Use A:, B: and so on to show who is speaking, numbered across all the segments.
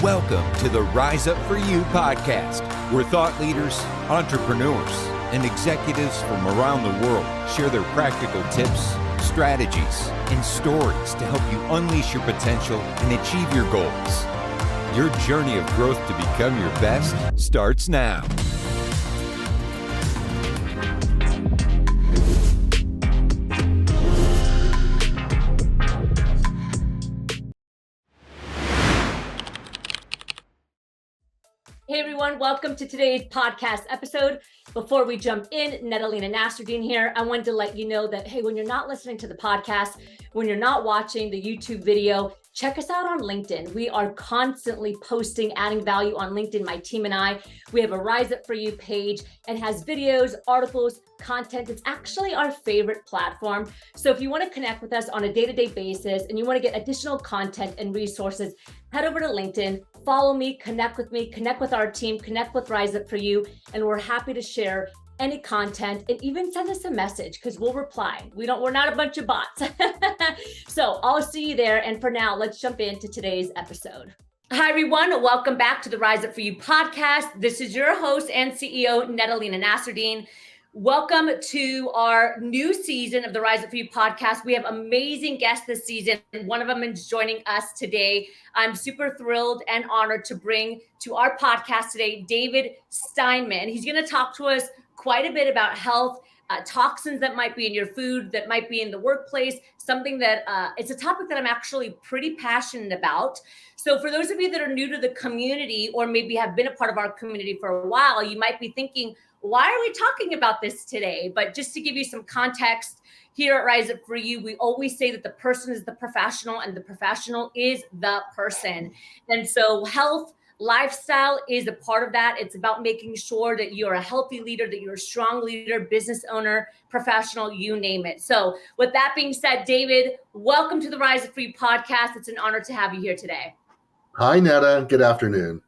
A: Welcome to the Rise Up For You podcast, where thought leaders, entrepreneurs, and executives from around the world share their practical tips, strategies, and stories to help you unleash your potential and achieve your goals. Your journey of growth to become your best starts now.
B: Hey everyone, welcome to today's podcast episode. Before we jump in, Nedalina Nasruddin here. I wanted to let you know that, hey, when you're not listening to the podcast, when you're not watching the YouTube video, check us out on LinkedIn. We are constantly posting, adding value on LinkedIn, my team and I. We have a Rise Up For You page. It has videos, articles, content. It's actually our favorite platform. So if you want to connect with us on a day-to-day basis and you want to get additional content and resources, head over to LinkedIn, follow me, connect with our team, connect with Rise Up For You, and we're happy to share any content and even send us a message because we'll reply. We're not a bunch of bots. So I'll see you there. And for now, let's jump into today's episode. Hi, everyone. Welcome back to the Rise Up For You podcast. This is your host and CEO, Nedalina Nasruddin. Welcome to our new season of the Rise Up For You podcast. We have amazing guests this season. One of them is joining us today. I'm super thrilled and honored to bring to our podcast today, David Steinman. He's going to talk to us quite a bit about health, toxins that might be in your food, that might be in the workplace, something that it's a topic that I'm actually pretty passionate about. So for those of you that are new to the community or maybe have been a part of our community for a while, you might be thinking, why are we talking about this today? But just to give you some context, here at Rise Up For You, we always say that the person is the professional and the professional is the person. And so health, lifestyle is a part of that. It's about making sure that you're a healthy leader, that you're a strong leader, business owner, professional, you name it. So with that being said, David, welcome to the Rise Up For You podcast. It's an honor to have you here today.
C: Hi, Netta. Good afternoon.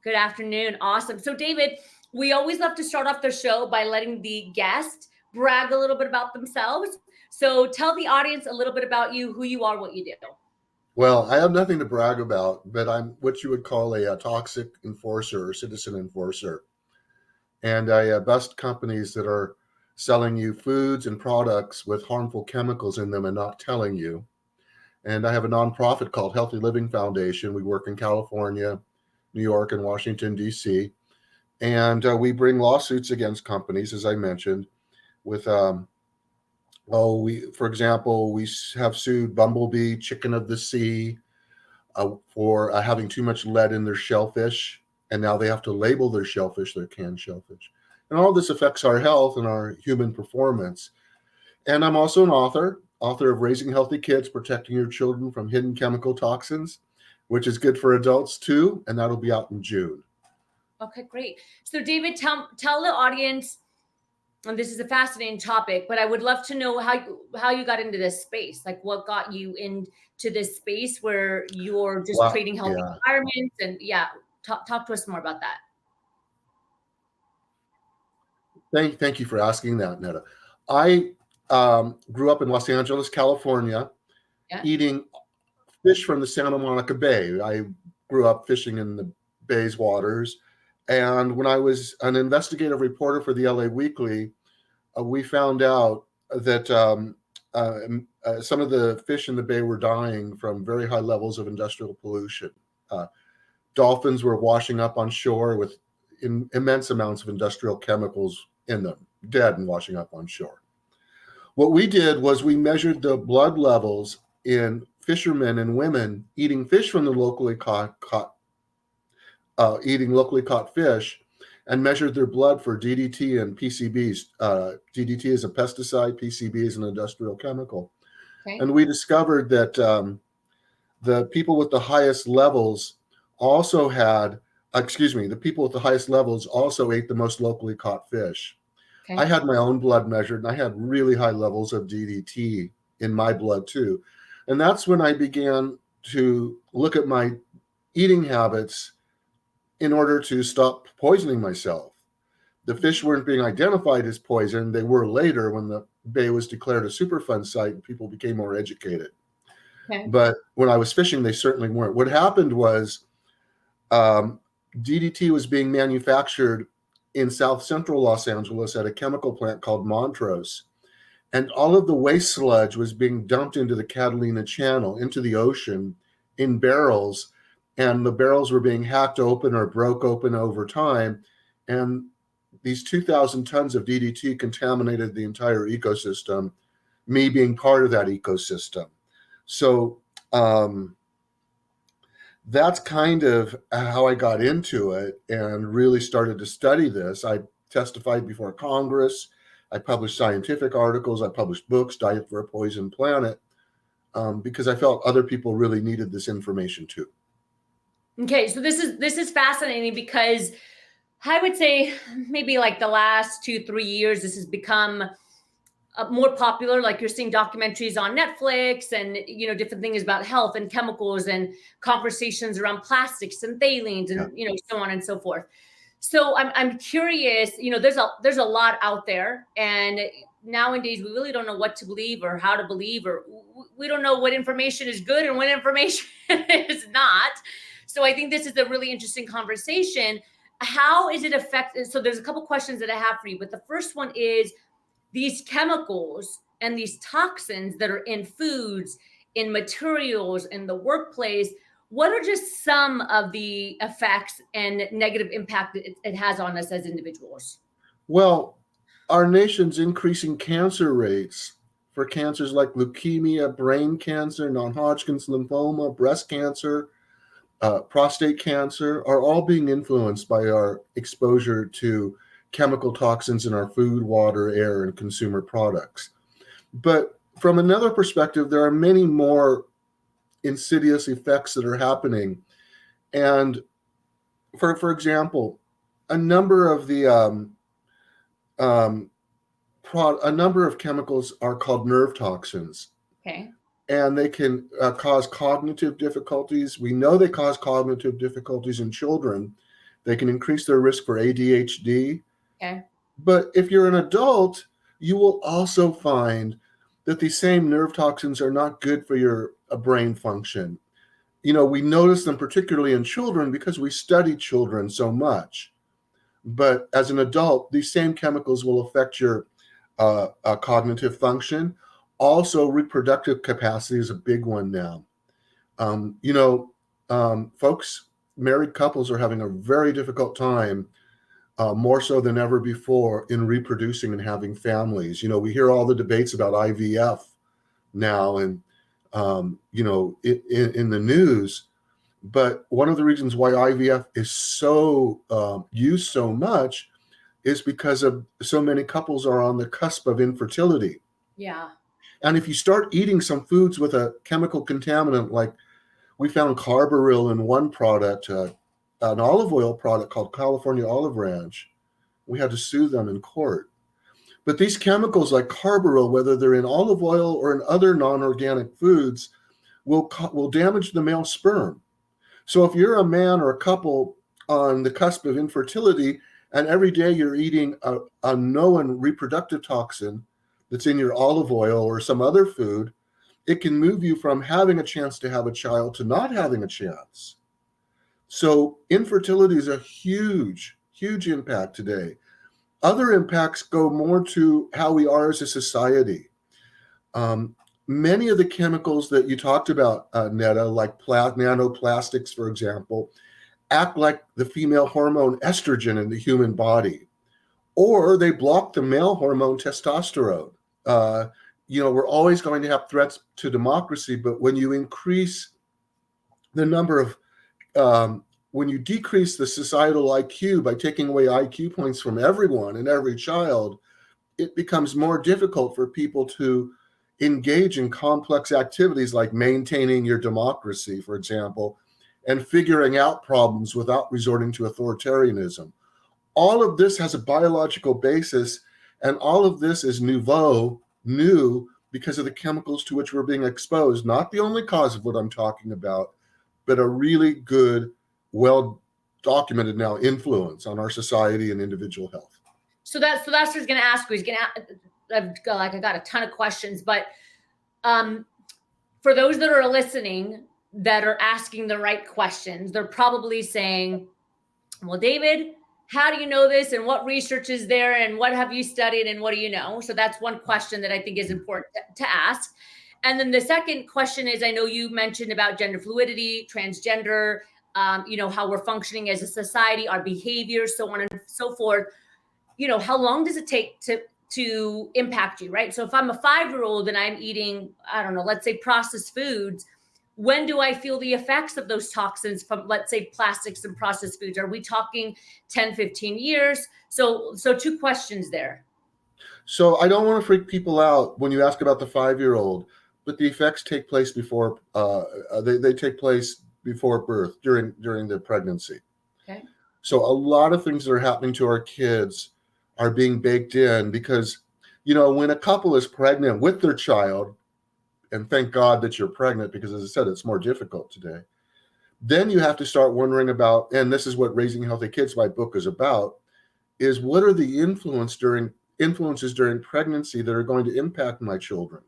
B: Good afternoon. Awesome. So David, we always love to start off the show by letting the guest brag a little bit about themselves. So tell the audience a little bit about you, who you are, what you do.
C: Well, I have nothing to brag about, but I'm what you would call a toxic enforcer or citizen enforcer. And I bust companies that are selling you foods and products with harmful chemicals in them and not telling you. And I have a nonprofit called Healthy Living Foundation. We work in California, New York, and Washington, D.C. And we bring lawsuits against companies, as I mentioned, with, for example, we have sued Bumblebee, Chicken of the Sea, for having too much lead in their shellfish. And now they have to label their shellfish, their canned shellfish. And all this affects our health and our human performance. And I'm also an author of Raising Healthy Kids, Protecting Your Children from Hidden Chemical Toxins, which is good for adults too. And that'll be out in June.
B: Okay, great. So David, tell the audience, and this is a fascinating topic, but I would love to know how you got into this space. Like what got you into this space where you're just creating healthy environments and talk to us more about that.
C: Thank you for asking that, Netta. I grew up in Los Angeles, California, eating fish from the Santa Monica Bay. I grew up fishing in the Bay's waters. And when I was an investigative reporter for the LA Weekly, we found out that some of the fish in the bay were dying from very high levels of industrial pollution. Dolphins were washing up on shore with immense amounts of industrial chemicals in them, dead and washing up on shore. What we did was we measured the blood levels in fishermen and women eating fish from the locally caught fish, and measured their blood for DDT and PCBs. DDT is a pesticide, PCB is an industrial chemical. Okay. And we discovered that the people with the highest levels also ate the most locally caught fish. Okay. I had my own blood measured, and I had really high levels of DDT in my blood too. And that's when I began to look at my eating habits in order to stop poisoning myself. The fish weren't being identified as poison. They were later when the bay was declared a Superfund site and people became more educated. Okay. But when I was fishing, they certainly weren't. What happened was DDT was being manufactured in South Central Los Angeles at a chemical plant called Montrose. And all of the waste sludge was being dumped into the Catalina Channel, into the ocean in barrels. And the barrels were being hacked open or broke open over time. And these 2,000 tons of DDT contaminated the entire ecosystem, me being part of that ecosystem. So that's kind of how I got into it and really started to study this. I testified before Congress. I published scientific articles. I published books, Diet for a Poison Planet, because I felt other people really needed this information too.
B: Okay, so this is fascinating because I would say maybe like the last 2-3 years, this has become more popular. Like you're seeing documentaries on Netflix and, different things about health and chemicals and conversations around plastics and phthalates and, so on and so forth. So I'm curious, there's a lot out there, and nowadays we really don't know what to believe or how to believe, or we don't know what information is good and what information is not. So I think this is a really interesting conversation. How is it affected? So there's a couple questions that I have for you, but the first one is these chemicals and these toxins that are in foods, in materials, in the workplace. What are just some of the effects and negative impact it has on us as individuals?
C: Well, our nation's increasing cancer rates for cancers like leukemia, brain cancer, non-Hodgkin's lymphoma, breast cancer, prostate cancer are all being influenced by our exposure to chemical toxins in our food, water, air, and consumer products. But from another perspective, there are many more insidious effects that are happening. And for example, a number of the a number of chemicals are called nerve toxins.
B: Okay.
C: And they can cause cognitive difficulties. We know they cause cognitive difficulties in children. They can increase their risk for ADHD.
B: Okay.
C: But if you're an adult, you will also find that these same nerve toxins are not good for your brain function. We notice them particularly in children because we study children so much. But as an adult, these same chemicals will affect your cognitive function. Also, reproductive capacity is a big one now. Folks, married couples are having a very difficult time, more so than ever before, in reproducing and having families. We hear all the debates about IVF now and, in the news. But one of the reasons why IVF is so used so much is because of so many couples are on the cusp of infertility.
B: Yeah.
C: And if you start eating some foods with a chemical contaminant, like we found carbaryl in one product, an olive oil product called California Olive Ranch, we had to sue them in court. But these chemicals like carbaryl, whether they're in olive oil or in other non-organic foods, will damage the male sperm. So if you're a man or a couple on the cusp of infertility, and every day you're eating a known reproductive toxin that's in your olive oil or some other food, it can move you from having a chance to have a child to not having a chance. So infertility is a huge, huge impact today. Other impacts go more to how we are as a society. Many of the chemicals that you talked about, Netta, like nanoplastics, for example, act like the female hormone estrogen in the human body, or they block the male hormone testosterone. We're always going to have threats to democracy, but when you increase the number of, when you decrease the societal IQ by taking away IQ points from everyone and every child, it becomes more difficult for people to engage in complex activities like maintaining your democracy, for example, and figuring out problems without resorting to authoritarianism. All of this has a biological basis, and all of this is new because of the chemicals to which we're being exposed. Not the only cause of what I'm talking about, but a really good, well-documented now influence on our society and individual health.
B: So that's what I was going to ask you. I got a ton of questions, but for those that are listening, that are asking the right questions. They're probably saying, well, David, how do you know this? And what research is there? And what have you studied? And what do you know? So that's one question that I think is important to ask. And then the second question is, I know you mentioned about gender fluidity, transgender, how we're functioning as a society, our behaviors, so on and so forth. How long does it take to impact you, right? So if I'm a 5-year-old and I'm eating, I don't know, let's say processed foods, when do I feel the effects of those toxins from, let's say, plastics and processed foods? Are we talking 10, 15 years? So 2 questions there.
C: So I don't want to freak people out when you ask about the 5-year-old, but the effects take place before they take place before birth, during the pregnancy.
B: Okay.
C: So a lot of things that are happening to our kids are being baked in because, when a couple is pregnant with their child, and thank God that you're pregnant, because as I said, it's more difficult today. Then you have to start wondering about, and this is what Raising Healthy Kids, my book, is about, is what are the influences during pregnancy that are going to impact my children?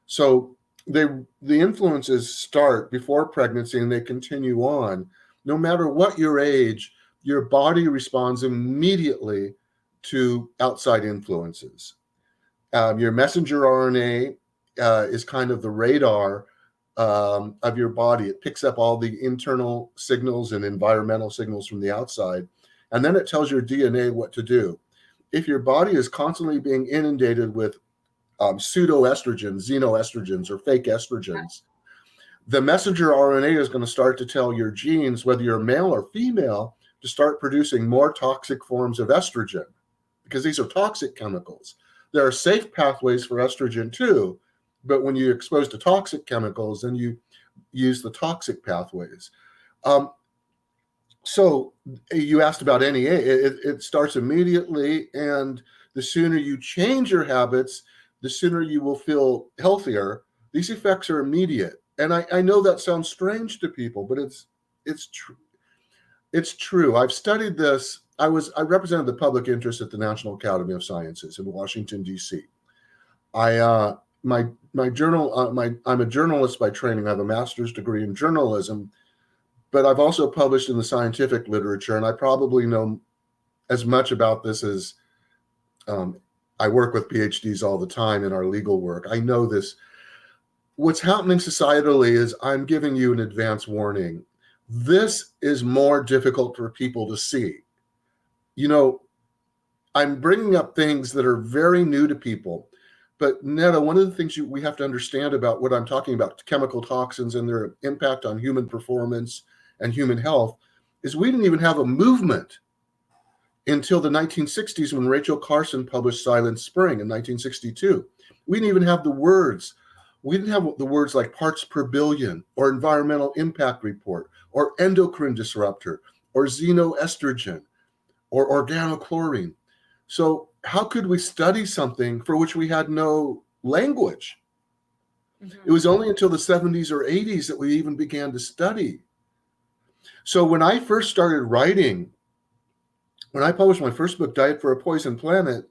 C: So the influences start before pregnancy and they continue on. No matter what your age, your body responds immediately to outside influences. Your messenger RNA is kind of the radar of your body. It picks up all the internal signals and environmental signals from the outside, and then it tells your DNA what to do. If your body is constantly being inundated with pseudoestrogens, xenoestrogens, or fake estrogens, the messenger RNA is going to start to tell your genes, whether you're male or female, to start producing more toxic forms of estrogen, because these are toxic chemicals. There are safe pathways for estrogen too, but when you're exposed to toxic chemicals, then you use the toxic pathways. So you asked about NEA. It starts immediately, and the sooner you change your habits, the sooner you will feel healthier. These effects are immediate. And I know that sounds strange to people, but it's true. It's true. I've studied this. I represented the public interest at the National Academy of Sciences in Washington, D.C. I'm a journalist by training. I have a master's degree in journalism, but I've also published in the scientific literature, and I probably know as much about this as I work with PhDs all the time in our legal work. I know this. What's happening societally is, I'm giving you an advance warning. This is more difficult for people to see. I'm bringing up things that are very new to people. But Netta, one of the things we have to understand about what I'm talking about, chemical toxins and their impact on human performance and human health, is we didn't even have a movement until the 1960s when Rachel Carson published Silent Spring in 1962. We didn't even have the words. We didn't have the words like parts per billion or environmental impact report or endocrine disruptor or xenoestrogen or organochlorine. So how could we study something for which we had no language? Mm-hmm. It was only until the 70s or 80s that we even began to study. So when I first started writing, when I published my first book, Diet for a Poison Planet,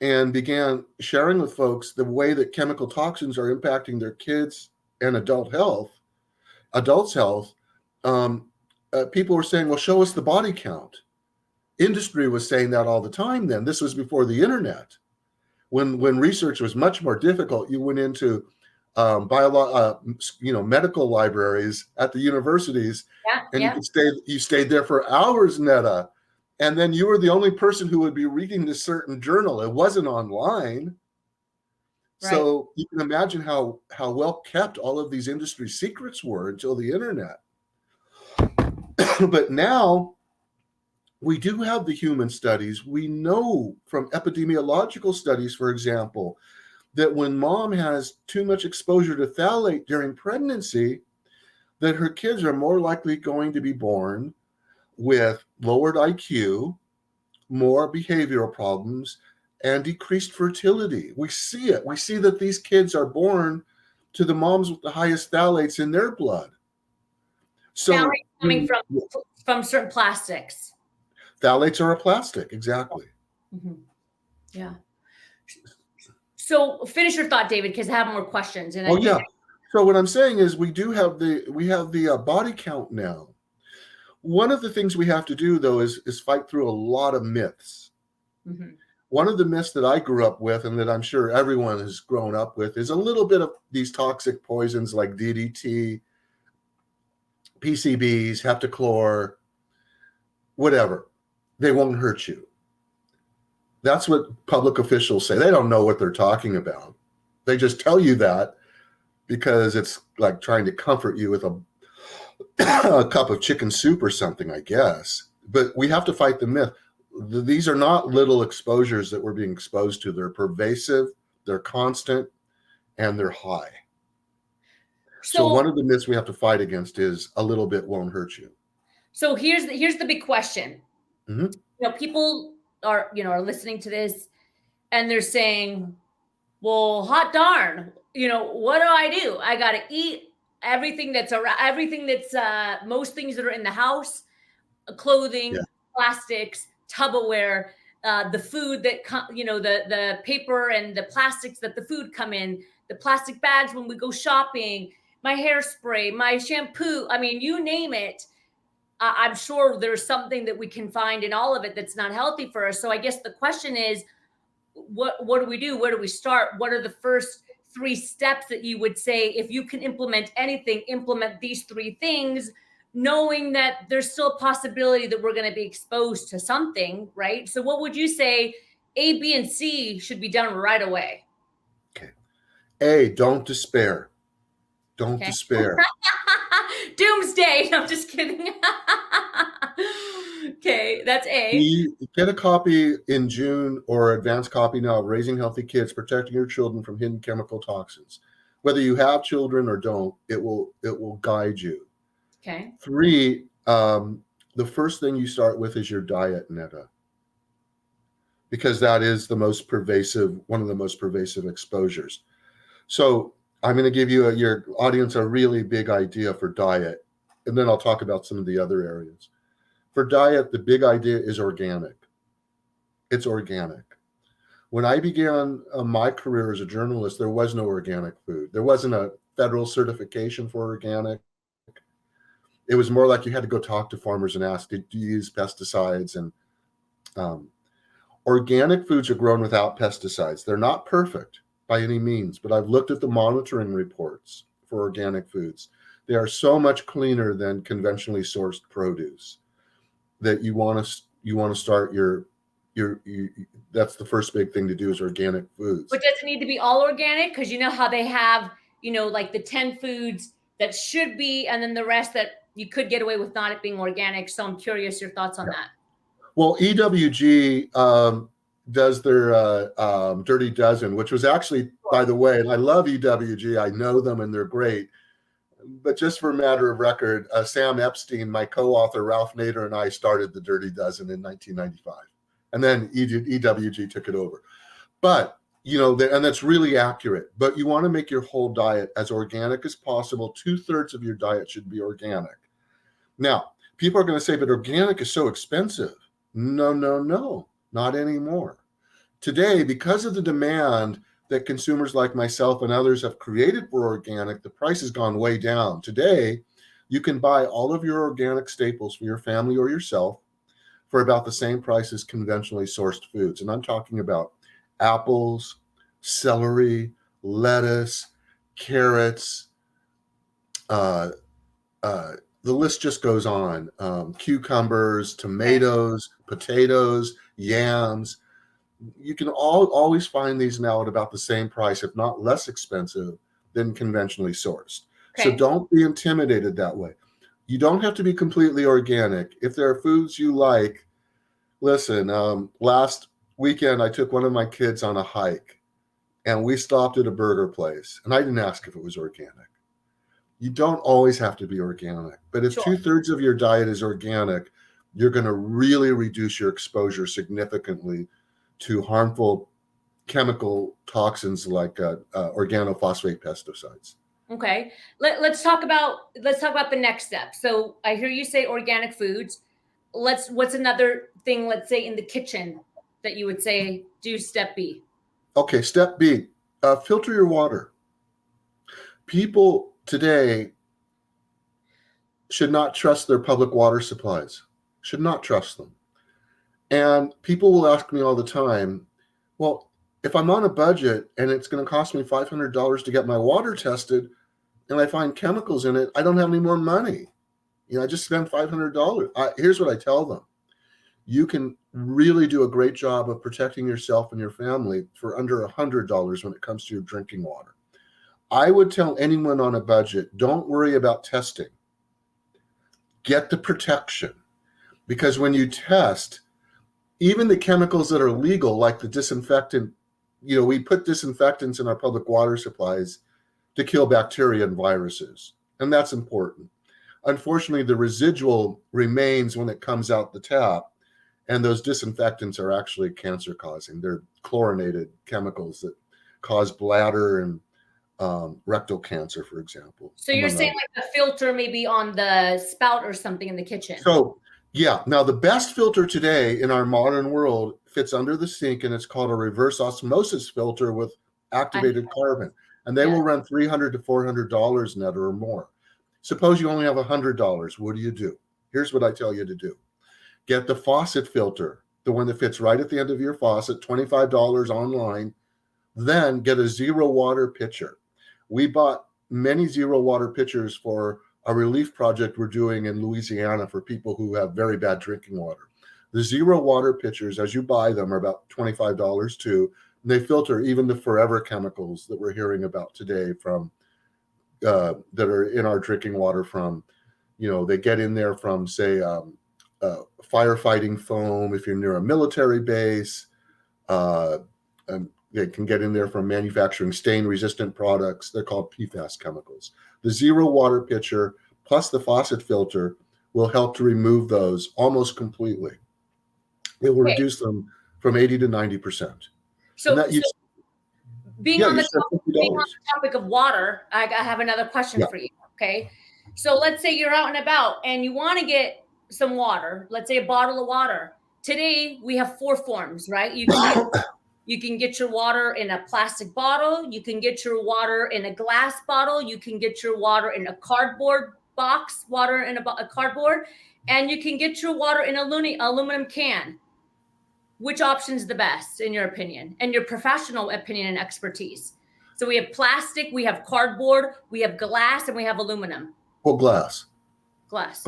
C: and began sharing with folks the way that chemical toxins are impacting their kids and adults' health, people were saying, well, show us the body count. Industry was saying that all the time then. This was before the internet. When research was much more difficult, you went into medical libraries at the universities, you stayed there for hours, Netta. And then you were the only person who would be reading this certain journal. It wasn't online. Right. So you can imagine how well kept all of these industry secrets were until the internet. But now we do have the human studies. We know from epidemiological studies, for example, that when mom has too much exposure to phthalate during pregnancy, that her kids are more likely going to be born with lowered IQ, more behavioral problems, and decreased fertility. We see it. We see that these kids are born to the moms with the highest phthalates in their blood. So
B: phthalates coming from certain plastics.
C: Phthalates are a plastic, exactly.
B: Mm-hmm. Yeah. So finish your thought, David, because I have more questions. And
C: So what I'm saying is we have the body count now. One of the things we have to do, though, is fight through a lot of myths.
B: Mm-hmm.
C: One of the myths that I grew up with, and that I'm sure everyone has grown up with, is a little bit of these toxic poisons like DDT, PCBs, heptachlor, whatever. They won't hurt you. That's what public officials say. They don't know what they're talking about. They just tell you that because it's like trying to comfort you with a cup of chicken soup or something, I guess. But we have to fight the myth. These are not little exposures that we're being exposed to. They're pervasive, they're constant, and they're high. So one of the myths we have to fight against is a little bit won't hurt you.
B: So here's the big question.
C: Mm-hmm.
B: People are listening to this and they're saying, well, hot darn, what do I do? I got to eat everything that's around, most things that are in the house, clothing, plastics, Tupperware, the food that, the paper and the plastics that the food come in, the plastic bags when we go shopping, my hairspray, my shampoo. I mean, you name it. I'm sure there's something that we can find in all of it that's not healthy for us. So I guess the question is, what do we do? Where do we start? What are the first 3 steps that you would say, if you can implement anything, implement these 3 things, knowing that there's still a possibility that we're going to be exposed to something, right? So what would you say A, B, and C should be done right away?
C: Okay. A, don't despair. Don't despair.
B: Doomsday. No, I'm just kidding. Okay, that's A.
C: B, get a copy in June or advanced copy now of Raising Healthy Kids, Protecting Your Children from Hidden Chemical Toxins. Whether you have children or don't, it will guide you.
B: Okay.
C: 3, the first thing you start with is your diet, Netta, because that is one of the most pervasive exposures. So I'm going to give your audience a really big idea for diet, and then I'll talk about some of the other areas. For diet, the big idea is organic. It's organic. When I began my career as a journalist, there was no organic food. There wasn't a federal certification for organic. It was more like you had to go talk to farmers and ask, do you use pesticides? And organic foods are grown without pesticides. They're not perfect by any means, but I've looked at the monitoring reports for organic foods. They are so much cleaner than conventionally sourced produce that you want to start your that's the first big thing to do is organic foods.
B: But does it need to be all organic? Because you know how they have, like the 10 foods that should be, and then the rest that you could get away with not it being organic. So I'm curious your thoughts on that.
C: Well, EWG does their Dirty Dozen, which was actually, by the way, and I love EWG. I know them and they're great. But just for a matter of record, Sam Epstein, my co-author, Ralph Nader, and I started the Dirty Dozen in 1995. And then EWG took it over. But, and that's really accurate. But you want to make your whole diet as organic as possible. 2/3 of your diet should be organic. Now, people are going to say, but organic is so expensive. No, not anymore. Today, because of the demand that consumers like myself and others have created for organic, the price has gone way down. Today, you can buy all of your organic staples for your family or yourself for about the same price as conventionally sourced foods. And I'm talking about apples, celery, lettuce, carrots, the list just goes on. Cucumbers, tomatoes, potatoes, yams. You can always find these now at about the same price, if not less expensive than conventionally sourced. Okay. So don't be intimidated that way. You don't have to be completely organic. If there are foods you like, listen, last weekend I took one of my kids on a hike and we stopped at a burger place and I didn't ask if it was organic. You don't always have to be organic, but if 2/3 of your diet is organic, you're going to really reduce your exposure significantly to harmful chemical toxins like organophosphate pesticides.
B: Okay, let's talk about the next step. So I hear you say organic foods. What's another thing? Let's say in the kitchen that you would say do step B.
C: Okay, step B, filter your water. people today should not trust their public water supplies, should not trust them. And people will ask me all the time, well, if I'm on a budget and it's going to cost me $500 to get my water tested and I find chemicals in it, I don't have any more money. I just spent $500. Here's what I tell them. You can really do a great job of protecting yourself and your family for under $100 when it comes to your drinking water. I would tell anyone on a budget, don't worry about testing. Get the protection. Because when you test, even the chemicals that are legal, like the disinfectant, we put disinfectants in our public water supplies to kill bacteria and viruses, and that's important. Unfortunately, the residual remains when it comes out the tap, and those disinfectants are actually cancer-causing. They're chlorinated chemicals that cause bladder and rectal cancer, for example.
B: So you're saying like the filter maybe on the spout or something in the kitchen.
C: So yeah, now the best filter today in our modern world fits under the sink, and it's called a reverse osmosis filter with activated carbon. And they will run $300 to $400 net or more. Suppose you only have $100. What do? Here's what I tell you to do. Get the faucet filter, the one that fits right at the end of your faucet, $25 online. Then get a zero water pitcher. We bought many zero water pitchers for a relief project we're doing in Louisiana for people who have very bad drinking water. The zero water pitchers, as you buy them, are about $25 too. And they filter even the forever chemicals that we're hearing about today from that are in our drinking water from, they get in there from, say, firefighting foam if you're near a military base. And they can get in there from manufacturing stain-resistant products. They're called PFAS chemicals. The zero water pitcher plus the faucet filter will help to remove those almost completely. It will reduce them from 80 to 90%.
B: So being on the topic of water, I have another question for you. Okay. So let's say you're out and about and you want to get some water, let's say a bottle of water. Today we have 4 forms, right? You can get your water in a plastic bottle. You can get your water in a glass bottle. You can get your water in a cardboard box, water in a cardboard, and you can get your water in an aluminum can. Which option is the best in your opinion and your professional opinion and expertise? So we have plastic, we have cardboard, we have glass, and we have aluminum.
C: Well, glass. Glass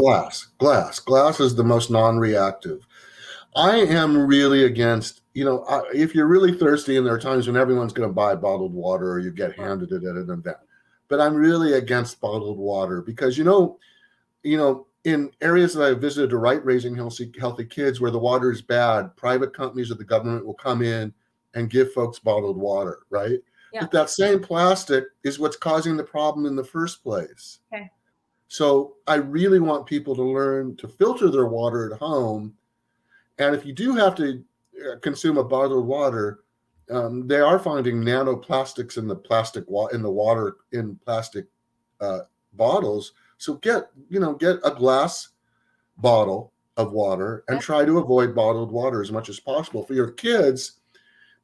C: is the most non-reactive. I am really against, if you're really thirsty, and there are times when everyone's going to buy bottled water or you get handed it at an event, but I'm really against bottled water because, in areas that I visited to raising healthy kids where the water is bad, private companies or the government will come in and give folks bottled water, right? Yeah. But that same plastic is what's causing the problem in the first place.
B: Okay.
C: So I really want people to learn to filter their water at home. And if you do have to consume a bottled water, they are finding nanoplastics in the water in plastic bottles. So get a glass bottle of water and try to avoid bottled water as much as possible. For your kids,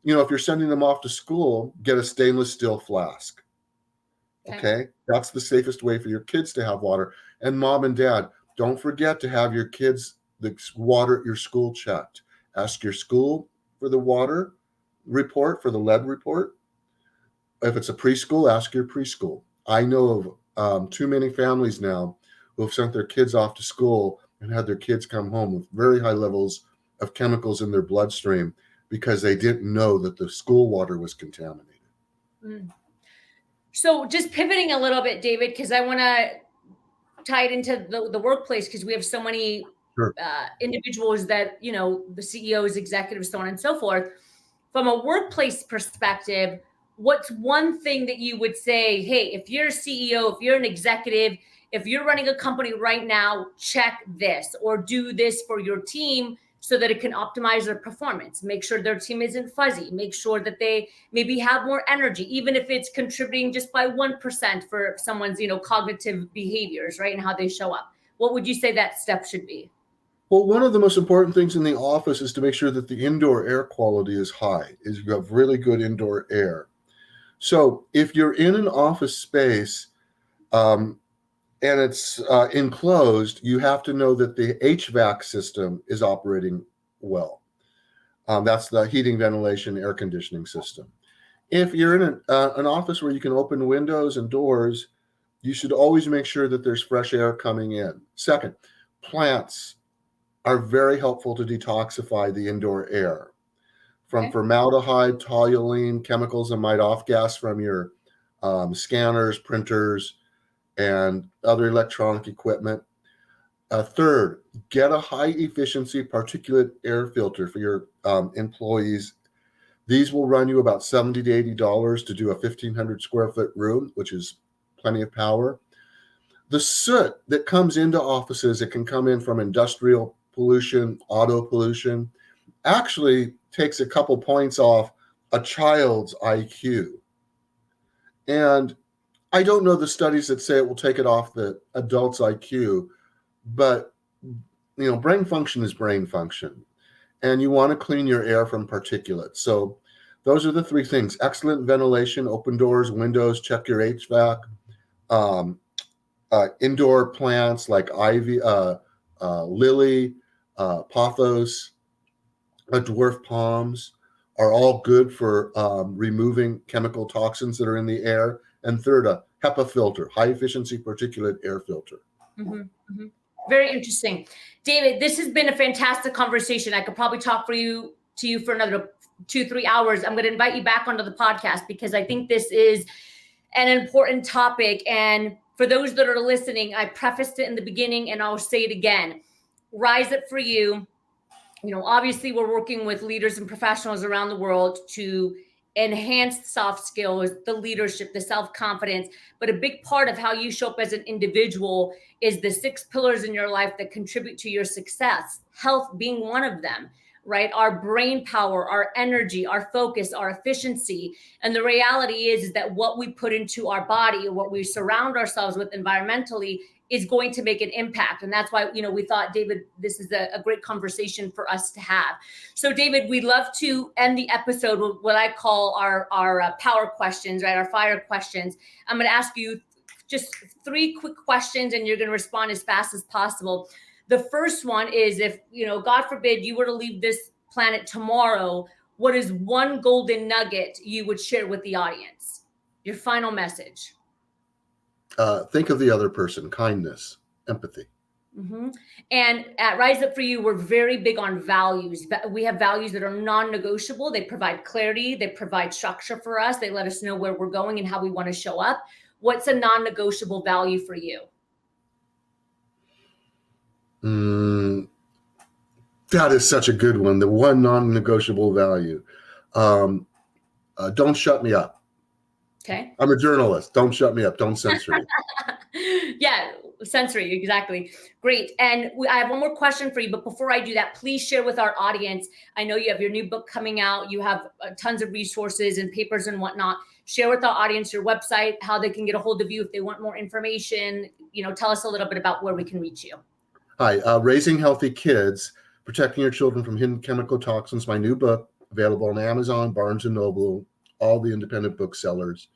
C: if you're sending them off to school, get a stainless steel flask. Okay? That's the safest way for your kids to have water. And mom and dad, don't forget to have your kids the water at your school checked. Ask your school for the water report, for the lead report. If it's a preschool, ask your preschool. I know of too many families now who have sent their kids off to school and had their kids come home with very high levels of chemicals in their bloodstream because they didn't know that the school water was contaminated.
B: Mm. So just pivoting a little bit, David, because I want to tie it into the workplace because we have so many individuals that, the CEOs, executives, so on and so forth. From a workplace perspective, what's one thing that you would say, hey, if you're a CEO, if you're an executive, if you're running a company right now, check this or do this for your team so that it can optimize their performance, make sure their team isn't fuzzy, make sure that they maybe have more energy, even if it's contributing just by 1% for someone's, cognitive behaviors, right? And how they show up. What would you say that step should be?
C: Well, one of the most important things in the office is to make sure that the indoor air quality is high, is you have really good indoor air. So if you're in an office space and it's enclosed, you have to know that the HVAC system is operating well. That's the heating, ventilation, air conditioning system. If you're in an office where you can open windows and doors, you should always make sure that there's fresh air coming in. Second, plants are very helpful to detoxify the indoor air. From formaldehyde, toluene, chemicals that might off gas from your scanners, printers, and other electronic equipment. Third, get a high efficiency particulate air filter for your employees. These will run you about $70 to $80 to do a 1,500 square foot room, which is plenty of power. The soot that comes into offices, it can come in from industrial pollution, auto pollution, actually takes a couple points off a child's IQ. And I don't know the studies that say it will take it off the adult's IQ, but brain function is brain function. And you want to clean your air from particulates. So those are the three things: excellent ventilation, open doors, windows, check your HVAC, indoor plants like ivy, lily, pothos, dwarf palms are all good for removing chemical toxins that are in the air. And third, a HEPA filter, high efficiency particulate air filter.
B: Mm-hmm, mm-hmm. Very interesting. David, this has been a fantastic conversation. I could probably talk to you for another 2-3 hours. I'm going to invite you back onto the podcast because I think this is an important topic. And for those that are listening, I prefaced it in the beginning and I'll say it again. Rise Up For You. Obviously we're working with leaders and professionals around the world to enhance soft skills, the leadership, the self-confidence. But a big part of how you show up as an individual is the 6 pillars in your life that contribute to your success, health being one of them, right? Our brain power, our energy, our focus, our efficiency. And the reality is that what we put into our body, what we surround ourselves with environmentally is going to make an impact. And that's why, we thought, David, this is a great conversation for us to have. So David, we'd love to end the episode with what I call our power questions, right? Our fire questions. I'm going to ask you just 3 quick questions and you're going to respond as fast as possible. The first one is, if, God forbid you were to leave this planet tomorrow, what is one golden nugget you would share with the audience? Your final message.
C: Think of the other person, kindness, empathy.
B: Mm-hmm. And at Rise Up For You, we're very big on values. We have values that are non-negotiable. They provide clarity. They provide structure for us. They let us know where we're going and how we want to show up. What's a non-negotiable value for you?
C: That is such a good one. The one non-negotiable value. Don't shut me up.
B: Okay.
C: I'm a journalist. Don't shut me up. Don't censor me.
B: Yeah, censor you. Exactly. Great. And I have one more question for you. But before I do that, please share with our audience. I know you have your new book coming out. You have tons of resources and papers and whatnot. Share with our audience your website, how they can get a hold of you if they want more information. Tell us a little bit about where we can reach you.
C: Hi, Raising Healthy Kids, Protecting Your Children from Hidden Chemical Toxins. My new book, available on Amazon, Barnes & Noble, all the independent booksellers.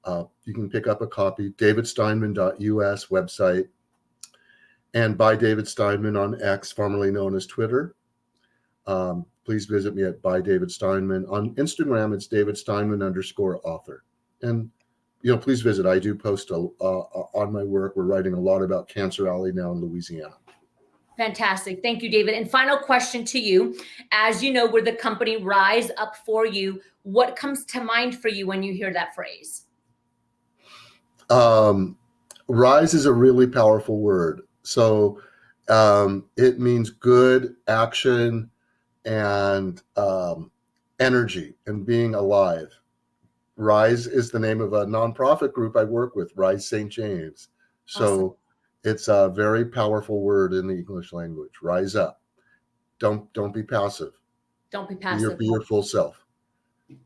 C: You can pick up a copy, davidsteinman.us website, and by David Steinman on X, formerly known as Twitter. Please visit me at by David Steinman. On Instagram, it's David Steinman _author. And, please visit. I do post on my work. We're writing a lot about Cancer Alley now in Louisiana.
B: Fantastic. Thank you, David. And final question to you. As you know, we're the company Rise Up For You. What comes to mind for you when you hear that phrase?
C: Rise is a really powerful word. So it means good action and energy and being alive. Rise is the name of a nonprofit group I work with, Rise St. James. So awesome. It's a very powerful word in the English language. Rise up. Don't be passive.
B: Don't be passive.
C: Be your full self.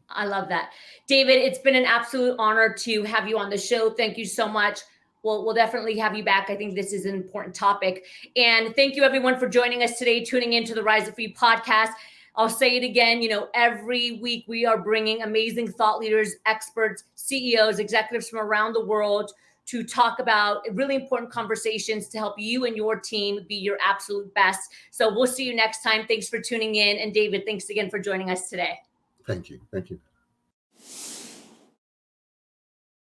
B: I love that. David, it's been an absolute honor to have you on the show. Thank you so much. We'll definitely have you back. I think this is an important topic. And thank you everyone for joining us today, tuning into the Rise Up For You podcast. I'll say it again, every week we are bringing amazing thought leaders, experts, CEOs, executives from around the world to talk about really important conversations to help you and your team be your absolute best. So we'll see you next time. Thanks for tuning in. And David, thanks again for joining us today.
C: Thank you. Thank you.